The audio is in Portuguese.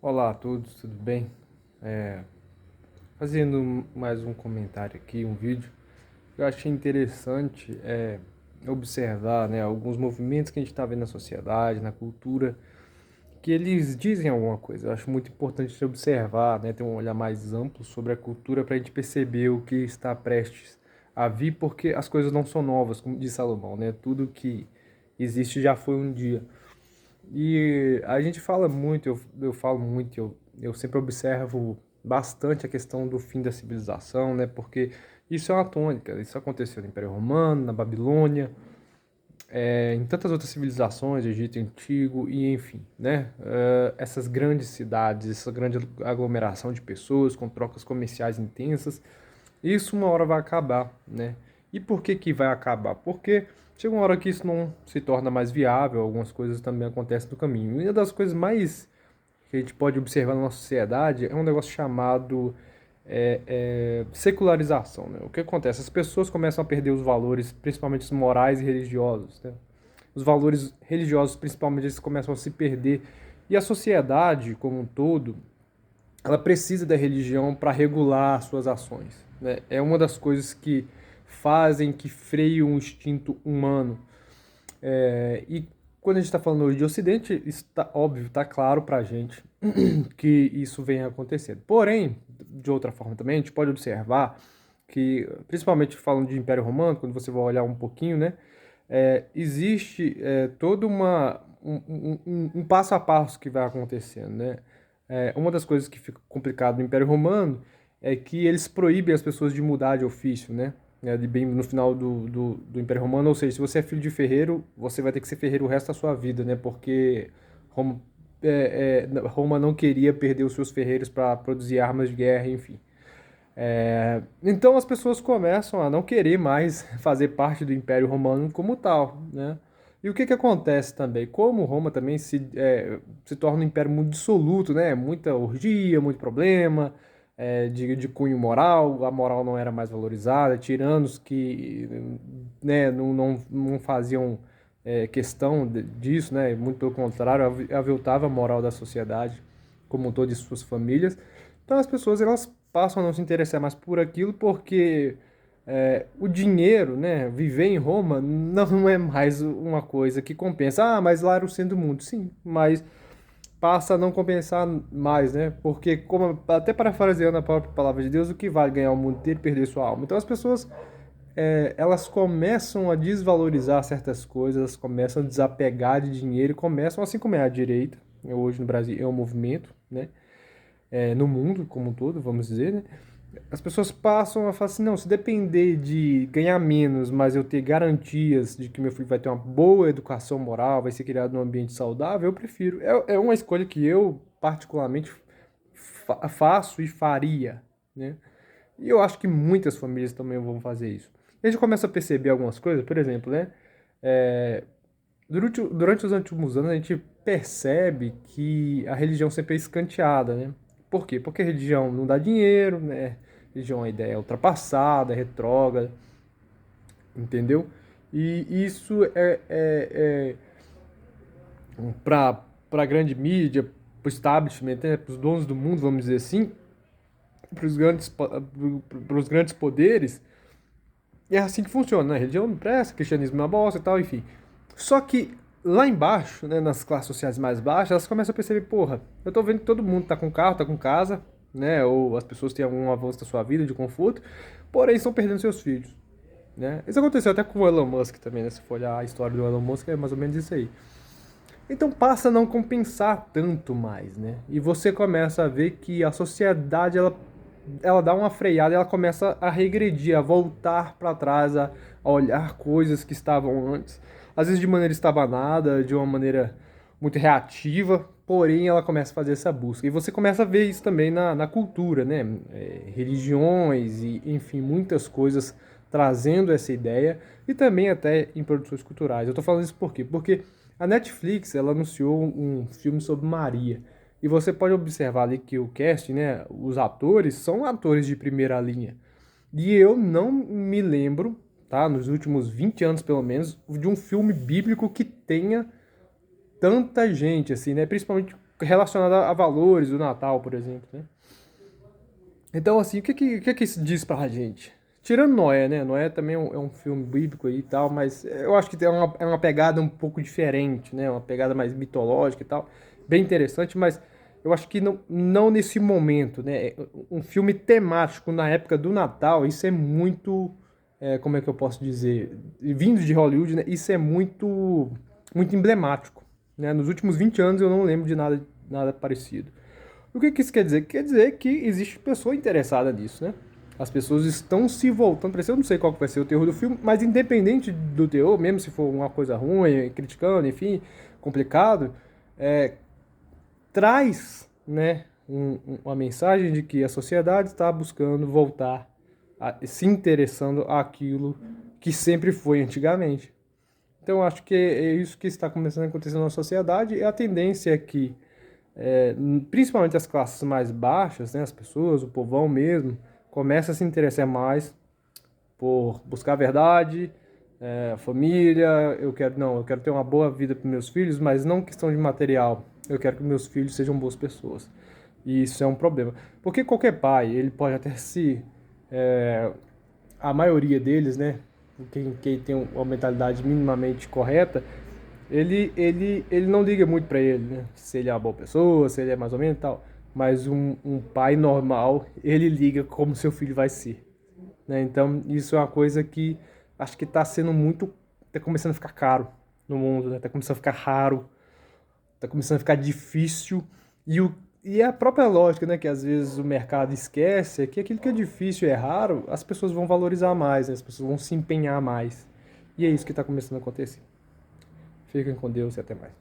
Olá a todos, tudo bem? É, Fazendo mais um comentário aqui, um vídeo, eu achei interessante observar, né, alguns movimentos que a gente está vendo na sociedade, na cultura, que eles dizem alguma coisa. Eu acho muito importante observar, né, ter um olhar mais amplo sobre a cultura para a gente perceber o que está prestes a vir, porque as coisas não são novas, como diz Salomão, né? Tudo que existe já foi um dia. E a gente fala muito, eu falo muito, eu sempre observo bastante a questão do fim da civilização, né? Porque isso é uma tônica, isso aconteceu no Império Romano, na Babilônia, em tantas outras civilizações, Egito Antigo e enfim, né? Essas grandes cidades, essa grande aglomeração de pessoas com trocas comerciais intensas, isso uma hora vai acabar, né? E por que que vai acabar? Porque chega uma hora que isso não se torna mais viável, algumas coisas também acontecem no caminho. E uma das coisas mais que a gente pode observar na nossa sociedade é um negócio chamado secularização, né? O que acontece? As pessoas começam a perder os valores, principalmente os morais e religiosos, né? Os valores religiosos, principalmente, eles começam a se perder. E a sociedade, como um todo, ela precisa da religião para regular suas ações, né? É uma das coisas que fazem, que freiam o instinto humano. E quando a gente está falando hoje de Ocidente, está óbvio, está claro para a gente que isso vem acontecendo. Porém, de outra forma também, a gente pode observar que, principalmente falando de Império Romano, quando você vai olhar um pouquinho, né, existe todo um passo a passo que vai acontecendo, né? Uma das coisas que fica complicado no Império Romano é que eles proíbem as pessoas de mudar de ofício, né? Bem no final do Império Romano, ou seja, se você é filho de ferreiro, você vai ter que ser ferreiro o resto da sua vida, né? Porque Roma, Roma não queria perder os seus ferreiros para produzir armas de guerra, enfim. Então as pessoas começam a não querer mais fazer parte do Império Romano como tal, né? E o que que acontece também? Como Roma também se torna um império muito dissoluto, né? Muita orgia, muito problema, de cunho moral, a moral não era mais valorizada, tiranos que né, não faziam questão disso, né? Muito pelo contrário, aviltava a moral da sociedade como um todo de suas famílias. Então as pessoas elas passam a não se interessar mais por aquilo porque o dinheiro, né, viver em Roma não é mais uma coisa que compensa. Ah, mas lá era o centro do mundo. Sim, mas passa a não compensar mais, né? Porque, como até parafraseando a própria palavra de Deus, o que vale ganhar o mundo inteiro e perder sua alma? Então as pessoas elas começam a desvalorizar certas coisas, elas começam a desapegar de dinheiro e começam, assim como é a direita, hoje no Brasil é um movimento, né? No mundo como um todo, vamos dizer, né? As pessoas passam a falar assim, não, se depender de ganhar menos, mas eu ter garantias de que meu filho vai ter uma boa educação moral, vai ser criado num ambiente saudável, eu prefiro. É uma escolha que eu, particularmente, faço e faria, né? E eu acho que muitas famílias também vão fazer isso. E a gente começa a perceber algumas coisas, por exemplo, né? É, durante os últimos anos, a gente percebe que a religião sempre é escanteada, né? Por quê? Porque a religião não dá dinheiro, né? A religião, a ideia é ultrapassada, é retrógrada, entendeu? E isso para a grande mídia, para o establishment, né? Para os donos do mundo, vamos dizer assim, para os grandes poderes, é assim que funciona, né? Religião não presta, cristianismo é uma bosta e tal, enfim. Só que lá embaixo, né, nas classes sociais mais baixas, elas começam a perceber, porra, eu tô vendo que todo mundo tá com carro, tá com casa, né? Ou as pessoas têm algum avanço da sua vida, de conforto, porém estão perdendo seus filhos, né? Isso aconteceu até com o Elon Musk também, né? Se for olhar a história do Elon Musk, é mais ou menos isso aí. Então passa a não compensar tanto mais, né? E você começa a ver que a sociedade ela dá uma freada, ela começa a regredir, a voltar para trás, a olhar coisas que estavam antes, às vezes de maneira estabanada, de uma maneira muito reativa, porém ela começa a fazer essa busca. E você começa a ver isso também na cultura, né? Religiões e, enfim, muitas coisas trazendo essa ideia e também até em produções culturais. Eu tô falando isso por quê? Porque a Netflix, ela anunciou um filme sobre Maria. E você pode observar ali que o cast, né, os atores são atores de primeira linha. E eu não me lembro, tá, nos últimos 20 anos pelo menos, de um filme bíblico que tenha tanta gente assim, né, principalmente relacionada a valores do Natal, por exemplo, né? Então, assim, o que isso diz pra gente? Tirando Noé, né? Noé também é um filme bíblico aí e tal, mas eu acho que é uma pegada um pouco diferente, né? Uma pegada mais mitológica e tal. Bem interessante, mas eu acho que não nesse momento, né? Um filme temático na época do Natal, isso é muito. Como é que eu posso dizer? Vindo de Hollywood, né? Isso é muito emblemático, né? Nos últimos 20 anos eu não lembro de nada parecido. O que isso quer dizer? Quer dizer que existe pessoa interessada nisso, né? As pessoas estão se voltando para isso. Eu não sei qual que vai ser o teor do filme, mas independente do teor, mesmo se for uma coisa ruim, criticando, enfim, complicado, traz, né, uma mensagem de que a sociedade está buscando voltar se interessando àquilo que sempre foi antigamente. Então, acho que é isso que está começando a acontecer na sociedade, e a tendência é que principalmente as classes mais baixas, né, as pessoas, o povão mesmo, começa a se interessar mais por buscar a verdade, família, eu quero ter uma boa vida para meus filhos, mas não questão de material. Eu quero que meus filhos sejam boas pessoas. E isso é um problema. Porque qualquer pai, ele pode até se... a maioria deles, né, quem tem uma mentalidade minimamente correta, ele não liga muito pra ele, né? Se ele é uma boa pessoa, se ele é mais ou menos e tal. Mas um pai normal, ele liga como seu filho vai ser, né? Então, isso é uma coisa que acho que tá sendo muito... Tá começando a ficar caro no mundo, né? Tá começando a ficar raro, tá começando a ficar difícil. E a própria lógica, né, que às vezes o mercado esquece, é que aquilo que é difícil e é raro, as pessoas vão valorizar mais, né? As pessoas vão se empenhar mais. E é isso que está começando a acontecer. Fiquem com Deus e até mais.